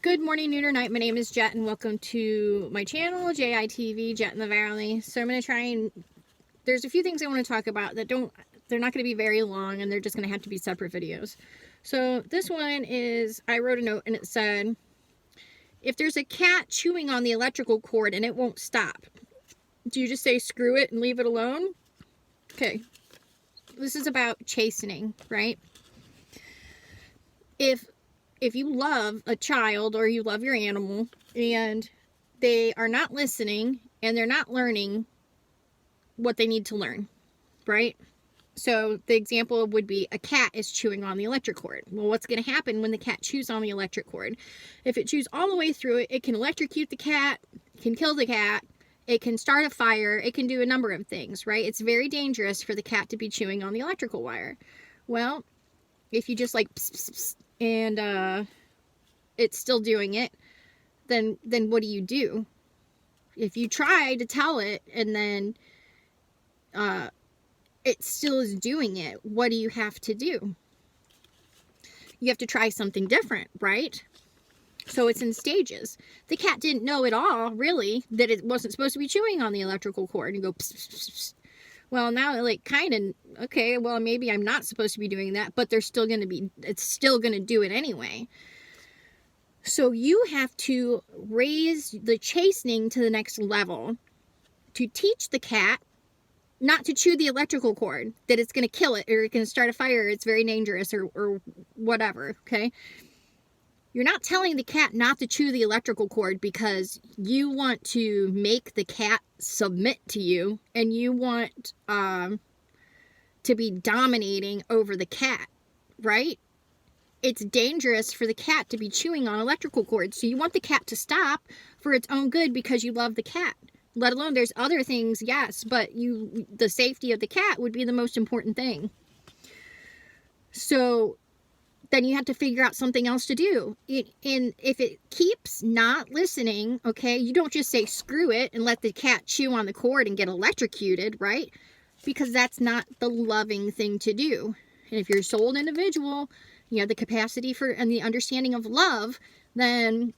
Good morning, noon, or night. My name is Jet, and welcome to my channel, JITV, Jet in the Valley. So I'm going to try and, there's a few things I want to talk about that they're not going to be very long, and they're just going to have to be separate videos. So this one is, I wrote a note, and it said, if there's a cat chewing on the electrical cord and it won't stop, do you just say screw it and leave it alone? Okay. This is about chastening, right? If you love a child or you love your animal and they are not listening and they're not learning what they need to learn, right? So the example would be a cat is chewing on the electric cord. Well, what's going to happen when the cat chews on the electric cord? If it chews all the way through it, it can electrocute the cat, it can kill the cat, it can start a fire, it can do a number of things, right? It's very dangerous for the cat to be chewing on the electrical wire. Well, if you just like pss, pss, pss, and it's still doing it, then what do? If you try to tell it and then it still is doing it, what do you have to do? You have to try something different, right? So it's in stages. The cat didn't know at all, really, that it wasn't supposed to be chewing on the electrical cord and go pss, pss, pss, pss. Well, now, like, kind of, okay, well, maybe I'm not supposed to be doing that, but it's still going to do it anyway. So you have to raise the chastening to the next level to teach the cat not to chew the electrical cord, that it's going to kill it, or it can start a fire, or it's very dangerous, or whatever, okay? You're not telling the cat not to chew the electrical cord because you want to make the cat submit to you and you want to be dominating over the cat, right? It's dangerous for the cat to be chewing on electrical cords. So you want the cat to stop for its own good because you love the cat. Let alone there's other things, yes, but the safety of the cat would be the most important thing. So then you have to figure out something else to do. And if it keeps not listening, okay, you don't just say screw it and let the cat chew on the cord and get electrocuted, right? Because that's not the loving thing to do. And if you're a souled individual, you have the capacity for and the understanding of love, then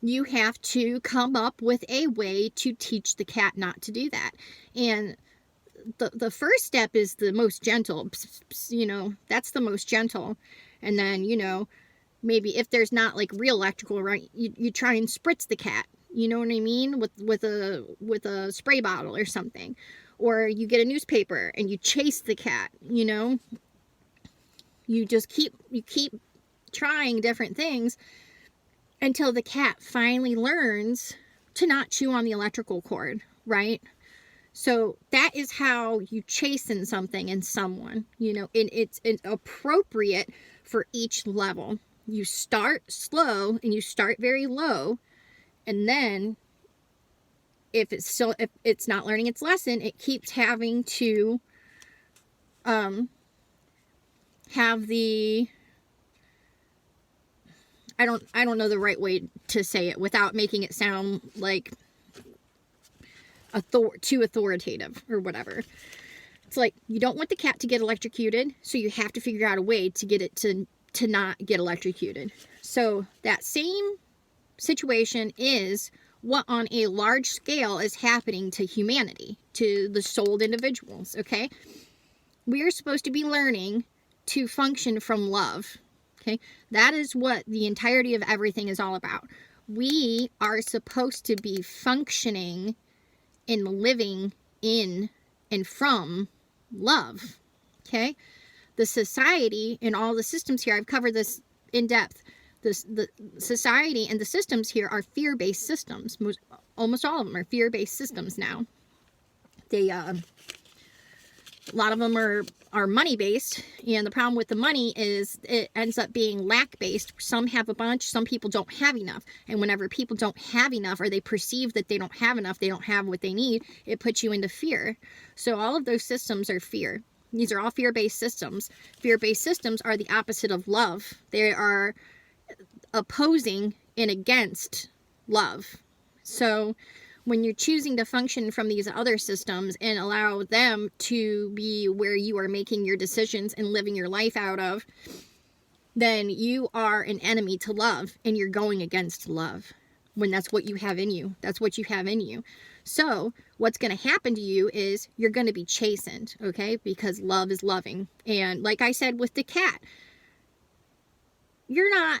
you have to come up with a way to teach the cat not to do that. And the first step is the most gentle, you know, that's the most gentle. And then, you know, maybe if there's not like real electrical, right, you try and spritz the cat, you know what I mean, with a spray bottle or something. Or you get a newspaper and you chase the cat, you know. You keep trying different things until the cat finally learns to not chew on the electrical cord, right? So that is how you chasten something in someone, you know, and it's appropriate for each level. You start slow and you start very low, and then if it's not learning its lesson, it keeps having to have the, I don't know the right way to say it without making it sound like too authoritative or whatever. It's like you don't want the cat to get electrocuted, so you have to figure out a way to get it to not get electrocuted. So that same situation is what on a large scale is happening to humanity, to the souled individuals, okay? We are supposed to be learning to function from love, okay? That is what the entirety of everything is all about. We are supposed to be functioning and living in and from love, okay? The society and all the systems here, I've covered this in depth. The society and the systems here are fear-based systems. Almost all of them are fear-based systems now. They, a lot of them are money-based, and the problem with the money is it ends up being lack-based. Some have a bunch, some people don't have enough. And whenever people don't have enough, or they perceive that they don't have enough, they don't have what they need, it puts you into fear. So all of those systems are fear. These are all fear-based systems. Fear-based systems are the opposite of love. They are opposing and against love. So when you're choosing to function from these other systems and allow them to be where you are making your decisions and living your life out of, then you are an enemy to love, and you're going against love when that's what you have in you. That's what you have in you. So what's going to happen to you is you're going to be chastened, okay? Because love is loving. And like I said with the cat, you're not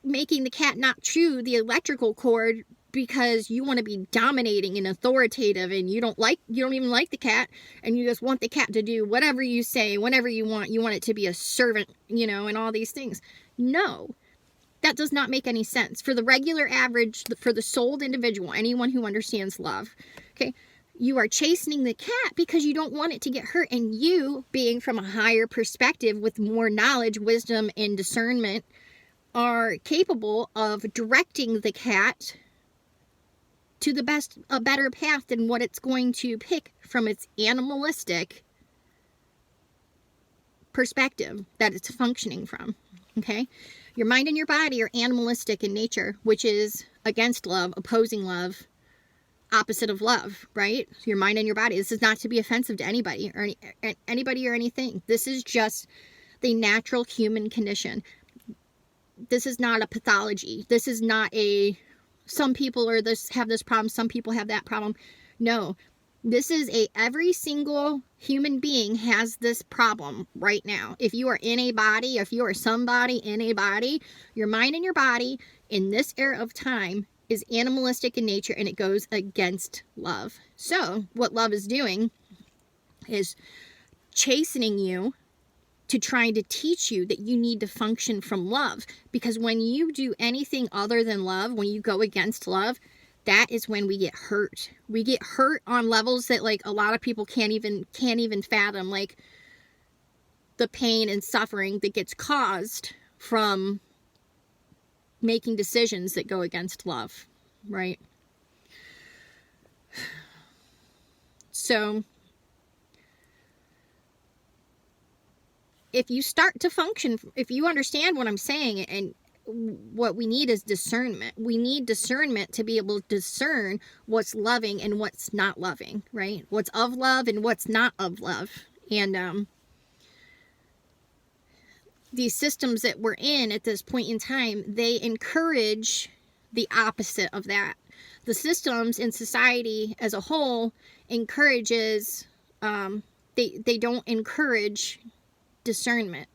making the cat not chew the electrical cord because you want to be dominating and authoritative, and you don't even like the cat, and you just want the cat to do whatever you say whenever you want it to be a servant, you know, and all these things. No, that does not make any sense. For the regular average, for the souled individual, anyone who understands love, okay, you are chastening the cat because you don't want it to get hurt, and you, being from a higher perspective with more knowledge, wisdom, and discernment, are capable of directing the cat to a better path than what it's going to pick from its animalistic perspective that it's functioning from, okay? Your mind and your body are animalistic in nature, which is against love, opposing love, opposite of love, right? So your mind and your body. This is not to be offensive to anybody or anything. This is just the natural human condition. This is not a pathology. This is not some people have this problem, some people have that problem. No, this is every single human being has this problem right now. If you are in a body, if you are somebody in a body, your mind and your body in this era of time is animalistic in nature, and it goes against love. So what love is doing is chastening you to trying to teach you that you need to function from love. Because when you do anything other than love, when you go against love, that is when we get hurt. We get hurt on levels that like a lot of people can't even fathom, like the pain and suffering that gets caused from making decisions that go against love, right? So if you start to function, if you understand what I'm saying, and what we need is discernment. We need discernment to be able to discern what's loving and what's not loving, right? What's of love and what's not of love. And these systems that we're in at this point in time, they encourage the opposite of that. The systems in society as a whole encourages, they don't encourage discernment.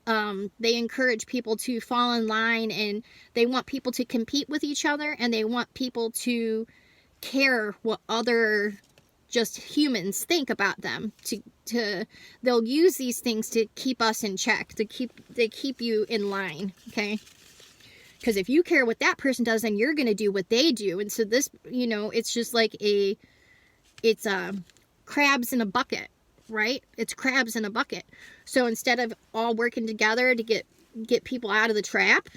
They encourage people to fall in line, and they want people to compete with each other, and they want people to care what other just humans think about them. They'll use these things to keep us in check, to keep you in line, okay? Because if you care what that person does, then you're going to do what they do. And so this, you know, it's just like it's crabs in a bucket, right? It's crabs in a bucket. So instead of all working together to get people out of the trap,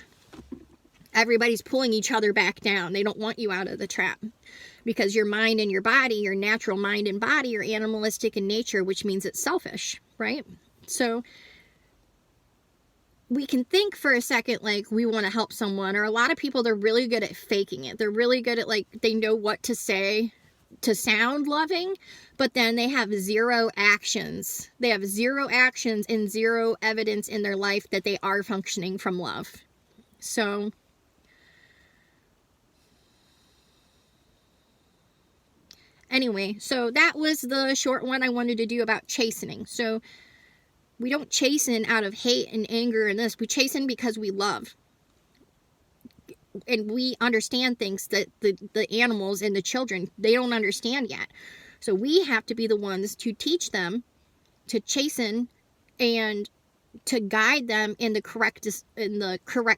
everybody's pulling each other back down. They don't want you out of the trap because your mind and your body, your natural mind and body, are animalistic in nature, which means it's selfish, right? So we can think for a second like we want to help someone, or a lot of people, they're really good at faking it. They're really good at, like, they know what to say to sound loving, but then they have zero actions. They have zero actions and zero evidence in their life that they are functioning from love. So anyway, so that was the short one I wanted to do about chastening. So we don't chasten out of hate and anger and this. We chasten because we love. And we understand things that the animals and the children, they don't understand yet. So we have to be the ones to teach them to chasten and to guide them in the correct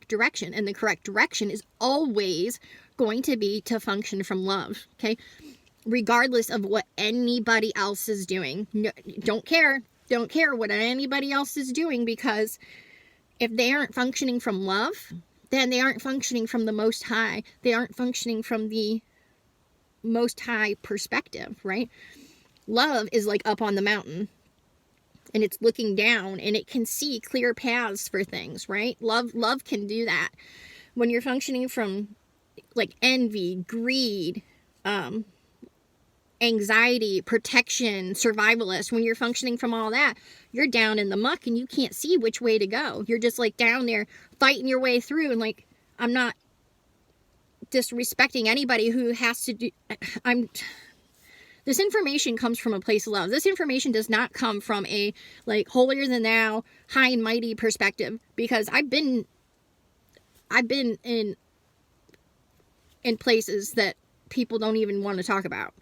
direction. And the correct direction is always going to be to function from love, okay? Regardless of what anybody else is doing. No, don't care what anybody else is doing, because if they aren't functioning from love, then they aren't functioning from the Most High. They aren't functioning from the Most High perspective, right? Love is like up on the mountain, and it's looking down, and it can see clear paths for things, right? Love can do that. When you're functioning from like envy, greed, anxiety, protection, survivalist, when you're functioning from all that, you're down in the muck and you can't see which way to go. You're just like down there fighting your way through. And like, I'm not disrespecting anybody who has to do, this information comes from a place of love. This information does not come from a like holier than thou, high and mighty perspective, because I've been in places that people don't even want to talk about.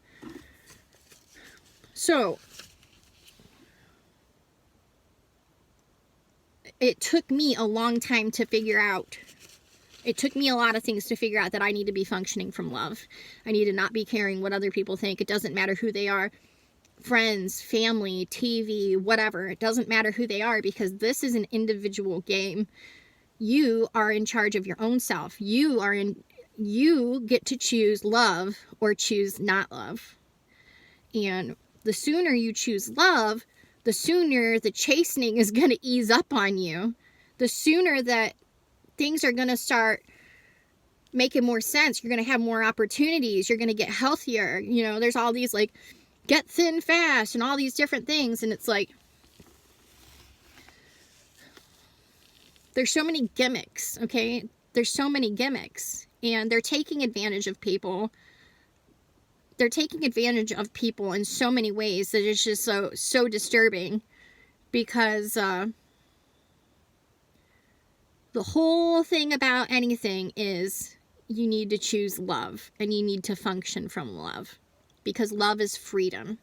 So it took me a long time to figure out. It took me a lot of things to figure out that I need to be functioning from love. I need to not be caring what other people think. It doesn't matter who they are. Friends, family, TV, whatever. It doesn't matter who they are, because this is an individual game. You are in charge of your own self. You get to choose love or choose not love. And the sooner you choose love, the sooner the chastening is going to ease up on you. The sooner that things are going to start making more sense. You're going to have more opportunities. You're going to get healthier. You know, there's all these like get thin fast and all these different things. And it's like, there's so many gimmicks, okay? There's so many gimmicks, and they're taking advantage of people. They're taking advantage of people in so many ways that it's just so disturbing, because the whole thing about anything is you need to choose love, and you need to function from love, because love is freedom.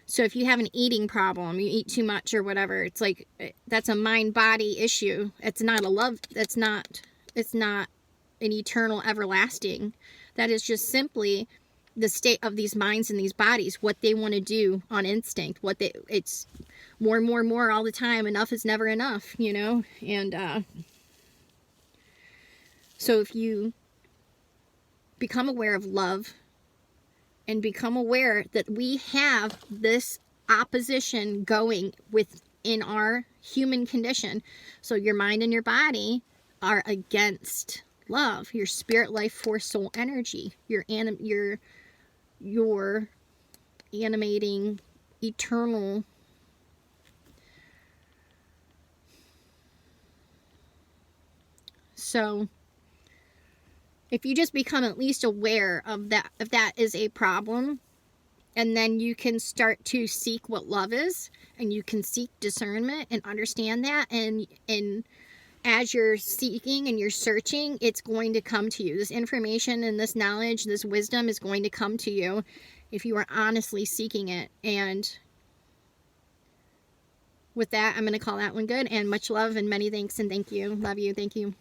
So if you have an eating problem, you eat too much or whatever, it's like, that's a mind-body issue. It's not a love, it's not an eternal, everlasting. That is just simply the state of these minds and these bodies, what they want to do on instinct, it's more and more and more all the time. Enough is never enough, you know? And so if you become aware of love, and become aware that we have this opposition going within our human condition. So your mind and your body are against love, your spirit, life force, soul energy, your animating eternal so if you just become at least aware of that, if that is a problem, and then you can start to seek what love is, and you can seek discernment and understand that, and as you're seeking and you're searching, it's going to come to you. This information and this knowledge, this wisdom is going to come to you if you are honestly seeking it. And with that, I'm going to call that one good, and much love and many thanks, and thank you. Love you. Thank you.